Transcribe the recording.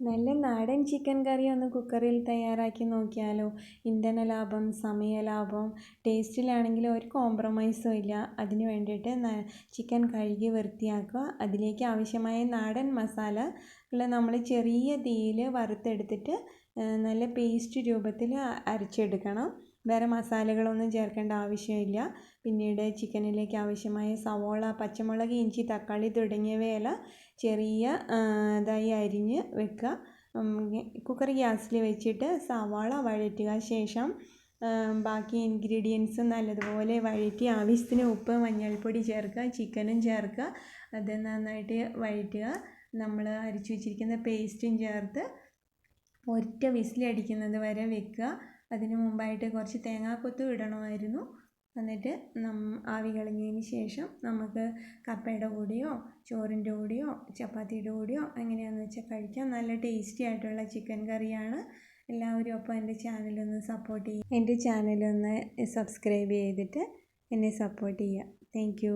നല്ല നാടൻ ചിക്കൻ കറി ഒന്ന് കുക്കറിൽ തയ്യാറാക്കി നോക്കിയാലോ. ഇന്ധന ലാഭം, സമയ ലാഭം, ടേസ്റ്റിലാണെങ്കിലും ഒരു കോംപ്രമൈസും ഇല്ല. അതിന് വേണ്ടിയിട്ട് ചിക്കൻ കഴുകി വൃത്തിയാക്കുക. അതിലേക്ക് ആവശ്യമായ നാടൻ മസാലകൾ നമ്മൾ ചെറിയ തീയിൽ വറുത്തെടുത്തിട്ട് നല്ല പേസ്റ്റ് രൂപത്തിൽ അരച്ചെടുക്കണം. വേറെ മസാലകളൊന്നും ചേർക്കേണ്ട ആവശ്യമില്ല. പിന്നീട് ചിക്കനിലേക്ക് ആവശ്യമായ സവോള, പച്ചമുളക്, ഇഞ്ചി, തക്കാളി തുടങ്ങിയവയെല്ലാം ചെറിയ ഇതായി അരിഞ്ഞ് വെക്കുക. കുക്കർ ഗ്യാസിൽ വെച്ചിട്ട് സവാള വഴറ്റുക. ശേഷം ബാക്കി ഇൻഗ്രീഡിയൻസ് നല്ലതുപോലെ വഴറ്റി ആവശ്യത്തിന് ഉപ്പ്, മഞ്ഞൾപ്പൊടി ചേർക്കുക. ചിക്കനും ചേർക്കുക. അത് നന്നായിട്ട് വഴറ്റുക. നമ്മൾ അരച്ചു വെച്ചിരിക്കുന്ന പേസ്റ്റും ചേർത്ത് ഒറ്റ വിസിലടിക്കുന്നത് വരെ വെക്കുക. അതിന് മുമ്പായിട്ട് കുറച്ച് തേങ്ങാക്കൊത്തും ഇടണമായിരുന്നു. എന്നിട്ട് ആവി കളഞ്ഞതിന് ശേഷം നമുക്ക് കപ്പയുടെ കൂടെയോ ചോറിൻ്റെ കൂടെയോ ചപ്പാത്തിയുടെ കൂടെയോ എങ്ങനെയാണെന്ന് വെച്ചാൽ കഴിക്കാം. നല്ല ടേസ്റ്റി ആയിട്ടുള്ള ചിക്കൻ കറിയാണ്. എല്ലാവരും അപ്പോൾ എൻ്റെ ചാനലൊന്ന് സപ്പോർട്ട് ചെയ്യുക. എൻ്റെ ചാനലൊന്ന് സബ്സ്ക്രൈബ് ചെയ്തിട്ട് എന്നെ സപ്പോർട്ട് ചെയ്യുക. Thank you.